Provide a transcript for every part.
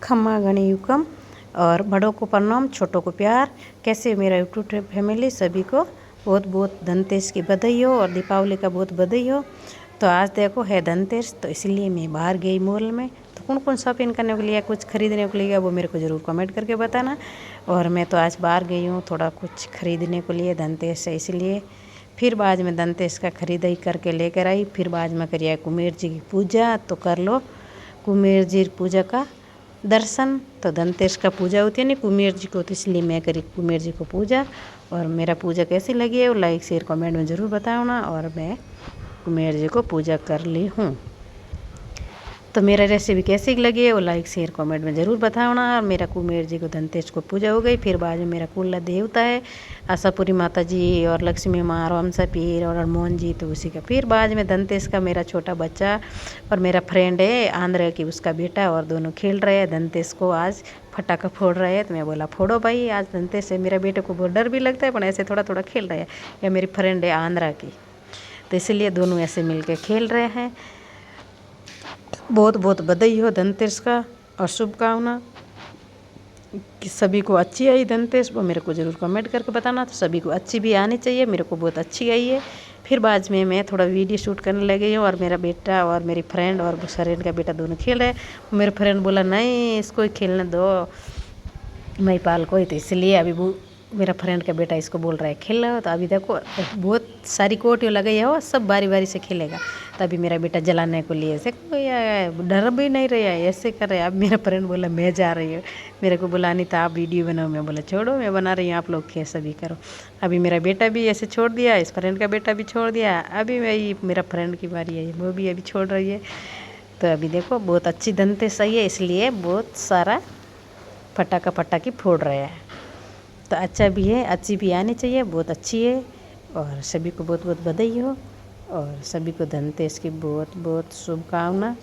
खम्मा घनी युकम और बड़ों को प्रणाम, छोटों को प्यार। कैसे मेरा यूट्यूब फैमिली, सभी को बहुत बहुत धनतेरस की बधाई हो और दीपावली का बहुत बधाई हो। तो आज देखो है धनतेरस, तो इसलिए मैं बाहर गई मॉल में। तो कौन कौन शॉपिंग करने को लिया, कुछ खरीदने को लिया, वो मेरे को ज़रूर कमेंट करके बताना। और मैं तो आज बाहर गई हूँ थोड़ा कुछ खरीदने को लिए धनतेरस है, इसलिए फिर बाद में धनतेरस का खरीदारी करके लेकर आई। फिर बाद में करिए कुमेर जी की पूजा, तो कर लो कुमेर जी पूजा का दर्शन। तो धनतेरस का पूजा होती है ना कुमेर जी को, तो इसलिए मैं करी कुमेर जी को पूजा। और मेरा पूजा कैसी लगी है वो लाइक शेयर कमेंट में ज़रूर बताओ ना। और मैं कुमेर जी को पूजा कर ली हूँ, तो मेरा रेसिपी कैसी लगी है वो लाइक शेयर कमेंट में ज़रूर बताओ ना। और मेरा कुमेर जी को धनतेरस को पूजा हो गई। फिर बाद में मेरा कुल देवता है आशापुरी माता जी और लक्ष्मी माँ रामसा पीर और मोहन जी, तो उसी का। फिर बाद में धनतेरस का मेरा छोटा बच्चा और मेरा फ्रेंड है आंध्र की, उसका बेटा, और दोनों खेल रहे हैं धनतेरस को। आज फटाखा फोड़ रहे हैं, तो मैं बोला फोड़ो भाई, आज धनतेरस है। मेरा बेटे को बहुत डर भी लगता है, पर ऐसे थोड़ा थोड़ा खेल रहे हैं। या मेरी फ्रेंड है आंध्रा की, तो इसलिए दोनों ऐसे मिल के खेल रहे हैं। बहुत बहुत बधाई हो धनतेरस का और शुभकामना कि सभी को अच्छी आई धनतेरस, वो मेरे को ज़रूर कमेंट करके बताना। तो सभी को अच्छी भी आनी चाहिए, मेरे को बहुत अच्छी आई है। फिर बाद में मैं थोड़ा वीडियो शूट करने लगी हूँ और मेरा बेटा और मेरी फ्रेंड और फ्रेंड का बेटा दोनों खेल रहे हैं। मेरे फ्रेंड बोला नहीं इसको ही खेलने दो महिपाल को ही, तो इसलिए अभी वो मेरा फ्रेंड का बेटा इसको बोल रहा है खेल रहा हो। तो अभी देखो बहुत सारी कोटियों लगाई है, वो सब बारी बारी से खेलेगा। तो अभी मेरा बेटा जलाने को लिए ऐसे कोई डर भी नहीं रहा है, ऐसे कर रहे हैं। अब मेरा फ्रेंड बोला मैं जा रही हूँ, मेरे को बोला नहीं था आप वीडियो बनाओ। मैं बोला छोड़ो मैं बना रही हूँ, आप लोग खेल सभी करो। अभी मेरा बेटा भी ऐसे छोड़ दिया, इस फ्रेंड का बेटा भी छोड़ दिया। अभी वही मेरा फ्रेंड की बारी है, वो भी अभी छोड़ रही है। तो अभी देखो बहुत अच्छी धनतेरस है, इसलिए बहुत सारा पटाखी फोड़ रहे हैं। तो अच्छा भी है, अच्छी भी आनी चाहिए, बहुत अच्छी है। और सभी को बहुत बहुत बधाई हो और सभी को धनतेरस की बहुत बहुत शुभकामना।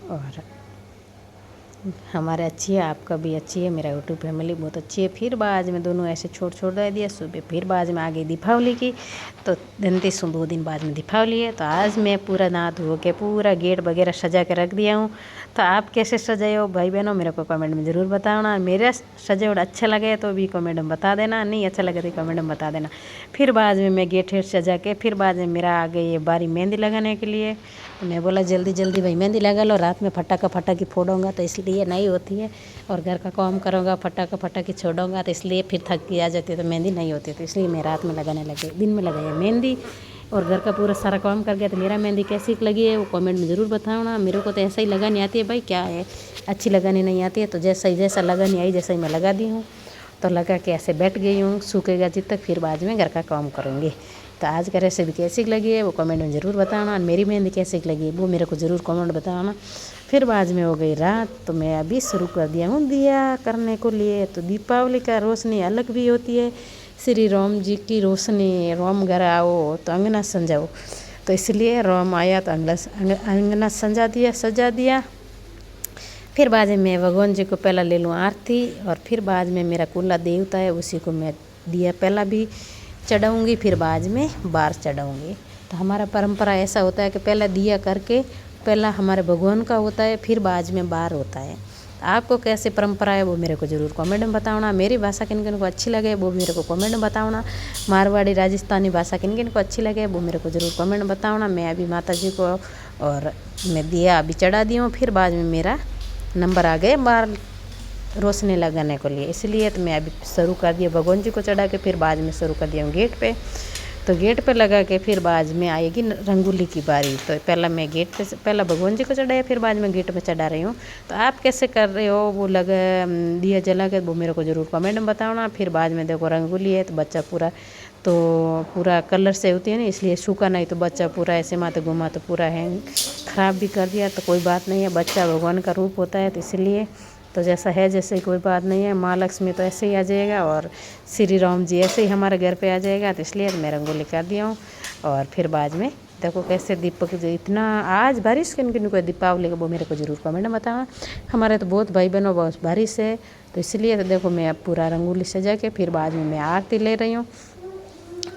और हमारे अच्छी है, आपका भी अच्छी है, मेरा यूट्यूब फैमिली बहुत अच्छी है। फिर बाद में दोनों ऐसे छोड़ दे दिया सुबह। फिर बाद में आ गई दीपावली की, तो धनतेरस 2 दिन बाद में दीपावली है। तो आज मैं पूरा नहा धो के पूरा गेट वगैरह सजा के रख दिया हूँ। तो आप कैसे सजाए हो भाई बहनों, मेरे को कमेंट में ज़रूर बताना। मेरा सजावट अच्छा लगे तो भी कमेंट में बता देना, नहीं अच्छा लगे तो कमेंट में बता देना। फिर बाद में मैं गेट सजा के फिर बाद में मेरा आ गई ये बारी मेहंदी लगाने के लिए। तो मैं बोला जल्दी जल्दी भाई मेहंदी लगा लो, रात में फटाखी फोड़ूंगा तो इसलिए नहीं होती है। और घर का काम करूँगा फटाखी छोड़ूंगा तो इसलिए फिर थक के आ जाती है, तो मेहंदी नहीं होती। तो इसलिए मैं रात में लगाने लगी, दिन में लगाई मेहंदी। और घर का पूरा सारा काम कर गया। तो मेरा मेहंदी कैसी लगी है वो कमेंट में ज़रूर बताना। मेरे को तो ऐसा ही लगानी आती है भाई, क्या है अच्छी लगानी नहीं आती है। तो जैसा लगानी आई जैसा ही मैं लगा दी हूँ। तो लगा के ऐसे बैठ गई हूँ, सूखेगा जब तक, फिर बाद में घर का काम करूँगी। तो आज का रेसिपी कैसी लगी है वो कमेंट में ज़रूर बताना। और मेरी मेहंदी कैसी लगी वो मेरे को ज़रूर कमेंट बताना। फिर बाद में हो गई रात, तो मैं अभी शुरू कर दिया हूँ दिया करने को लिए। तो दीपावली का रोशनी अलग भी होती है, श्री राम जी की रोशनी। राम घर आओ तो अंगना सजाओ, तो इसलिए राम आया तो अंगना सजा दिया। फिर बाद में मैं भगवान जी को पहला ले लूँ आरती, और फिर बाद में मेरा कुल्ला देवता है उसी को मैं दिया पहला भी चढ़ाऊँगी, फिर बाद में बार चढ़ाऊँगी। तो हमारा परंपरा ऐसा होता है कि पहला दिया करके पहला हमारे भगवान का होता है, फिर बाद में बार होता है। आपको कैसे परंपरा है वो मेरे को ज़रूर कमेंट में बताना। मेरी भाषा किन किन को अच्छी लगे वो मेरे को कमेंट में बताना। मारवाड़ी राजस्थानी भाषा किन किन को अच्छी लगे वो मेरे को ज़रूर कमेंट में बताना। मैं अभी माता जी को और मैं दिया अभी चढ़ा दी हूँ। फिर बाद में मेरा नंबर आ गए बार रोशनी लगाने को लिए, इसलिए तो मैं अभी शुरू कर दिया भगवान जी को चढ़ा के। फिर बाद में शुरू कर दिया हूँ गेट पे। तो गेट पे लगा के फिर बाद में आएगी रंगोली की बारी। तो पहला मैं गेट पे पहला भगवान जी को चढ़ाया, फिर बाद में गेट पे चढ़ा रही हूँ। तो आप कैसे कर रहे हो वो लगा दिया जला के वो मेरे को ज़रूर कमेंट में बताना। फिर बाद में देखो रंगोली है तो बच्चा पूरा कलर से होती है ना, इसलिए सूखा नहीं तो बच्चा पूरा ऐसे माथे घुमा तो पूरा हैंग ख़राब भी कर दिया। तो कोई बात नहीं है, बच्चा भगवान का रूप होता है, तो इसलिए तो जैसा है जैसे कोई बात नहीं है। माँ लक्ष्मी तो ऐसे ही आ जाएगा और श्री राम जी ऐसे ही हमारे घर पे आ जाएगा। तो इसलिए मैं रंगोली कर दिया हूँ। और फिर बाद में देखो कैसे दीपक जो इतना आज बारिश किन किन को दीपावली का वो मेरे को ज़रूर कमेंट में बताना। हमारे तो बहुत भाई बहनों बहुत बारिश है, तो इसलिए तो देखो मैं अब पूरा रंगोली सजा के फिर बाद में मैं आरती ले रही हूँ।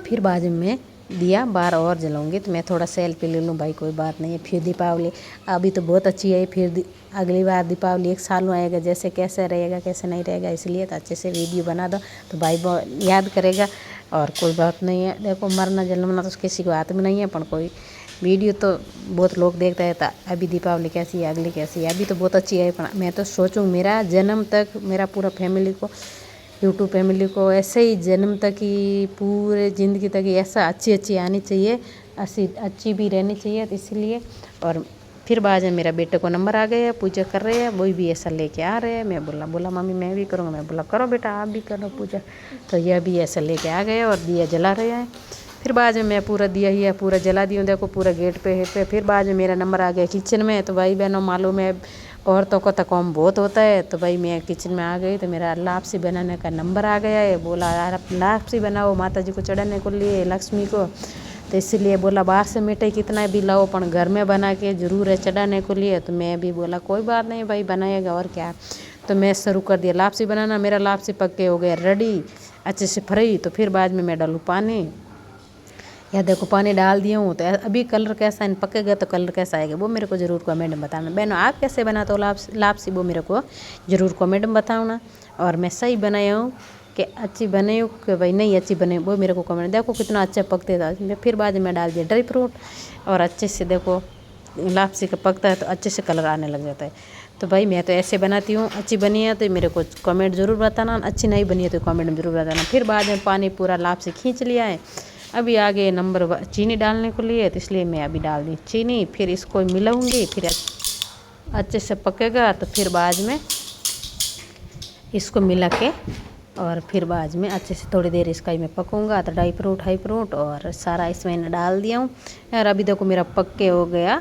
फिर बाद में दिया बार और जलाऊंगी। तो मैं थोड़ा सेल्फी ले लूँ भाई, कोई बात नहीं है। फिर दीपावली अभी तो बहुत अच्छी है, फिर अगली बार दीपावली 1 साल में आएगा, जैसे कैसे रहेगा कैसे नहीं रहेगा, इसलिए तो अच्छे से वीडियो बना दो तो भाई याद करेगा। और कोई बात नहीं है, देखो मरना जन्मना तो किसी को हाथ में नहीं है, पर कोई वीडियो तो बहुत लोग देखते हैं। तो अभी दीपावली कैसी है, अगली कैसी है, अभी तो बहुत अच्छी है। पर मैं तो सोचूँ मेरा जन्म तक मेरा पूरा फैमिली को, यूट्यूब फैमिली को ऐसे ही जन्म तक ही पूरे ज़िंदगी तक ही ऐसा अच्छी आनी चाहिए, अच्छी भी रहनी चाहिए। तो इसलिए और फिर बाद में मेरा बेटे को नंबर आ गया, पूजा कर रहे हैं, वही भी ऐसा लेके आ रहे हैं। मैं बोला मम्मी मैं भी करूँगा, मैं बोला करो बेटा आप भी करो पूजा। तो यह भी ऐसा लेके आ गए और दिया जला रहे हैं। फिर बाद में मैं पूरा दिया ही पूरा जला दी हूँ, देखो पूरा गेट पे। फिर बाद में मेरा नंबर आ गया किचन में। तो भाई बहनों मालूम है औरतों को तो काम बहुत होता है। तो भाई मैं किचन में आ गई, तो मेरा लापसी बनाने का नंबर आ गया है। बोला यार आप लापसी बनाओ माता जी को चढ़ाने को लिए, लक्ष्मी को। तो इसलिए बोला बाहर से मिठाई कितना भी लाओ पर घर में बना के ज़रूर है चढ़ाने को लिए। तो मैं भी बोला कोई बात नहीं भाई बनाएगा और क्या। तो मैं शुरू कर दिया लापसी बनाना। मेरा लापसी पक्के हो गया रेडी, अच्छे से फ्राई। तो फिर बाद में मैं डालूँ पानी, या देखो पानी डाल दिया हूँ। तो अभी कलर कैसा है, पकेगा तो कलर कैसा आएगा वो मेरे को ज़रूर कमेंट में बताना। बहनों आप कैसे बनाते हो लापसी वो मेरे को ज़रूर कमेंट में बताना। और मैं सही बनाया हूँ कि अच्छी बने हो कि भाई नहीं अच्छी बने वो मेरे को कमेंट। देखो कितना अच्छा पकते था। फिर बाद में डाल दिया ड्राई फ्रूट और अच्छे से देखो लापसी का पकता है तो अच्छे से कलर आने लग जाता है। तो भाई मैं तो ऐसे बनाती हूँ, अच्छी बनी है तो मेरे को कमेंट ज़रूर बताना, अच्छी नहीं बनी है तो कमेंट में ज़रूर बताना। फिर बाद में पानी पूरा लापसी खींच लिया है। अभी आगे नंबर चीनी डालने को लिए, तो इसलिए मैं अभी डाल दी चीनी। फिर इसको मिलाऊंगी, फिर अच्छे से पकेगा। तो फिर बाद में इसको मिला के और फिर बाद में अच्छे से थोड़ी देर इसका ही मैं पकूँगा। तो ड्राई फ्रूट हाई फ्रूट और सारा इसमें मैंने डाल दिया हूँ यार। अभी देखो मेरा पक्के हो गया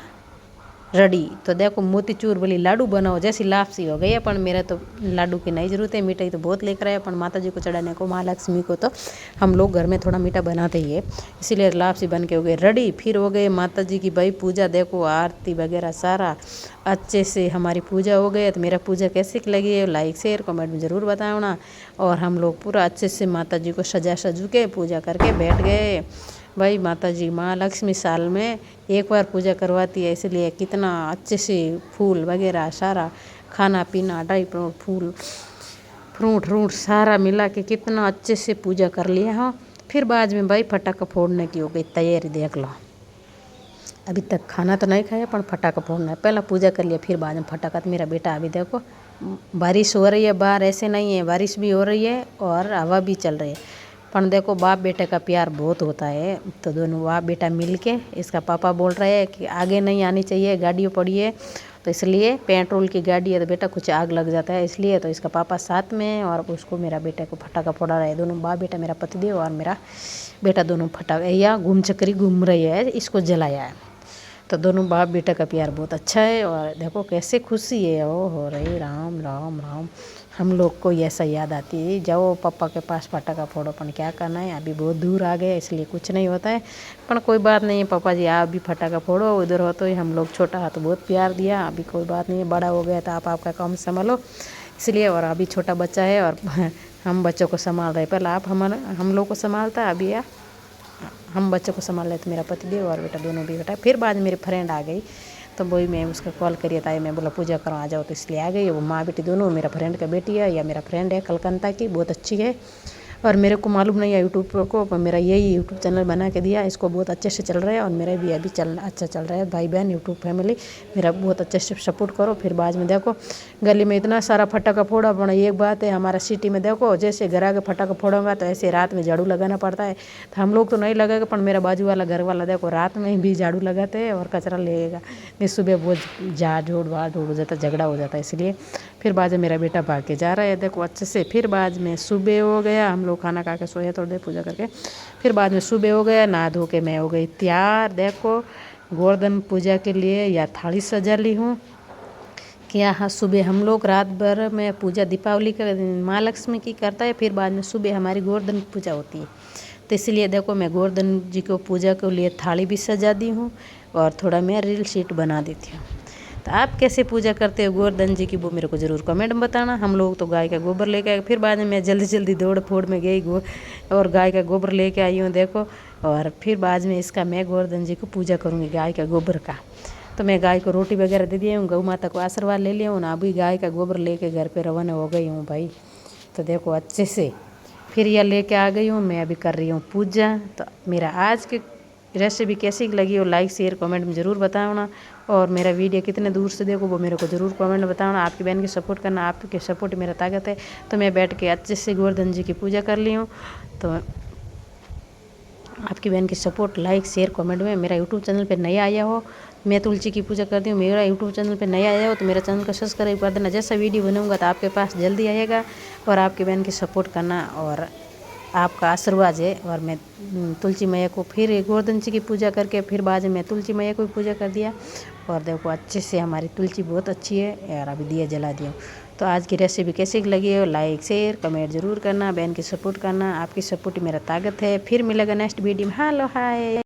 रेडी। तो देखो मोतीचूर वाली लाडू बनाओ जैसी लापसी हो गई है। पर मेरा तो लाडू की नहीं ज़रूरत है, मिठाई तो बहुत लेकर आया। पर माता जी को चढ़ाने को, महालक्ष्मी को तो हम लोग घर में थोड़ा मीठा बनाते ही है, इसीलिए लापसी बन के हो गई रेडी। फिर हो गए माता जी की भाई पूजा, देखो आरती वगैरह सारा अच्छे से हमारी पूजा हो गई। तो मेरा पूजा कैसी लगी है लाइक शेयर कमेंट में ज़रूर बताना। और हम लोग पूरा अच्छे से माता जी को सजू के पूजा करके बैठ गए। भाई माता जी माँ लक्ष्मी साल में एक बार पूजा करवाती है, इसलिए कितना अच्छे से फूल वगैरह सारा खाना पीना ड्राई फ्रूट फ्रूट सारा मिला के कितना अच्छे से पूजा कर लिया हो। फिर बाद में भाई फटाखा फोड़ने की हो गई तैयारी, देख लो। अभी तक खाना तो नहीं खाया पर फटाखा फोड़ना है, पहला पूजा कर लिया फिर बाद में फटाखा। तो मेरा बेटा अभी देखो बारिश हो रही है बाहर, ऐसे नहीं है बारिश भी हो रही है और हवा भी चल रही है। पर देखो बाप बेटे का प्यार बहुत होता है। तो दोनों बाप बेटा मिल के, इसका पापा बोल रहे हैं कि आगे नहीं आनी चाहिए गाड़ियों पड़ी है, तो इसलिए पेट्रोल की गाड़ी है तो बेटा कुछ आग लग जाता है, इसलिए तो इसका पापा साथ में है और उसको मेरा बेटे को फटाखा फोड़ा रहा है। दोनों बाप बेटा मेरा पतिदेव और मेरा बेटा दोनों फटाखा या घूम चक्री घूम रही है, इसको जलाया है। तो दोनों बाप बेटा का प्यार बहुत अच्छा है। और देखो कैसे खुशी है, ओ हो रही राम राम राम। हम लोग को ऐसा याद आती है जाओ पापा के पास पटाखा फोड़ो, पर क्या करना है अभी बहुत दूर आ गए इसलिए कुछ नहीं होता है। पर कोई बात नहीं है पापा जी आप भी फटाखा फोड़ो, उधर हो तो ही हम लोग छोटा हाथ बहुत प्यार दिया। अभी कोई बात नहीं है, बड़ा हो गया तो आप आपका काम संभालो इसलिए। और अभी छोटा बच्चा है और हम बच्चों को संभाल रहे, पहले आप हम लोग को संभालता है, अभी हम बच्चों को संभाल रहे थे मेरा पतिदेव और बेटा दोनों भी बेटा। फिर बाद मेरी फ्रेंड आ गई तो वही मैं उसका कॉल करिए था, मैं बोला पूजा करो आ जाओ, तो इसलिए आ गई। वो माँ बेटी दोनों, मेरा फ्रेंड का बेटी है या मेरा फ्रेंड है कलकत्ता की, बहुत अच्छी है। और मेरे को मालूम नहीं है यूट्यूब को, पर मेरा यही यूट्यूब चैनल बना के दिया, इसको बहुत अच्छे से चल रहा है और मेरा भी अभी अच्छा चल रहा है। भाई बहन यूट्यूब फैमिली मेरा बहुत अच्छे से सपोर्ट करो। फिर बाद में देखो गली में इतना सारा फटाखा फोड़ा, पर एक बात है हमारा सिटी में देखो जैसे घर आके फटाखा फोड़ूंगा तो ऐसे रात में झाड़ू लगाना पड़ता है। तो हम लोग तो नहीं लगेगा, पर मेरा बाजू वाला घर वाला देखो रात में भी झाड़ू लगाते हैं और कचरा लेगा। मैं सुबह बहुत झाड़ हो जाता, झगड़ा हो जाता है, इसलिए फिर बाद में मेरा बेटा भाग के जा रहा है देखो अच्छे से। फिर बाद में सुबह हो गया, हम लोग खाना खा के सोए थोड़ी देर पूजा करके। फिर बाद में सुबह हो गया, नहा धो के मैं हो गई तैयार। देखो गोवर्धन पूजा के लिए या थाली सजा ली हूँ कि यहाँ सुबह हम लोग रात भर में पूजा दीपावली का माँ लक्ष्मी की करता है, फिर बाद में सुबह हमारी गोवर्धन पूजा होती है। तो इसलिए देखो मैं गोवर्धन जी को पूजा के लिए थाली भी सजा दी हूँ और थोड़ा मैं रील शीट बना देती हूँ। तो आप कैसे पूजा करते हो गोवर्धन जी की वो मेरे को ज़रूर कमेंट में बताना। हम लोग तो गाय का गोबर लेके आए, फिर बाद में मैं जल्दी जल्दी दौड़ फोड़ में गई और गाय का गोबर लेके आई हूँ देखो। और फिर बाद में इसका मैं गोवर्धन जी को पूजा करूँगी गाय का गोबर का। तो मैं गाय को रोटी वगैरह दे दिया हूँ, गौ माता को आशीर्वाद ले लिया हूँ ना, अभी गाय का गोबर लेके घर पे रवाना हो गई हूँ भाई। तो देखो अच्छे से फिर यह लेके आ गई हूँ, मैं अभी कर रही हूँ पूजा। तो मेरा आज की रेसिपी कैसी लगी हो लाइक शेयर कमेंट में ज़रूर बताना। और मेरा वीडियो कितने दूर से देखो वो मेरे को ज़रूर कमेंट में बताना। आपकी बहन की सपोर्ट करना, आपके सपोर्ट मेरा ताकत है। तो मैं बैठ के अच्छे से गोवर्धन जी की पूजा कर ली हूँ। तो आपकी बहन की सपोर्ट लाइक शेयर कमेंट में। मेरा यूट्यूब चैनल पे नया आया हो, मैं तुलसी की पूजा करती हूँ, मेरा यूट्यूब चैनल पे नया आया हो तो मेरा चैनल को सब्सक्राइब कर देना। जैसा वीडियो बनाऊंगा तो आपके पास जल्दी आएगा। और आपकी बहन की सपोर्ट करना और आपका आशीर्वाद है। और मैं तुलसी मैया को फिर गोवर्धन जी की पूजा करके फिर बाद में तुलसी मैया को भी पूजा कर दिया। और देखो अच्छे से हमारी तुलसी बहुत अच्छी है और अभी दिया जला दिया। तो आज की रेसिपी कैसी लगी हो लाइक शेयर कमेंट ज़रूर करना। बहन की सपोर्ट करना, आपकी सपोर्ट ही मेरा ताकत है। फिर मिलेगा नेक्स्ट वीडियो में। Hello hi.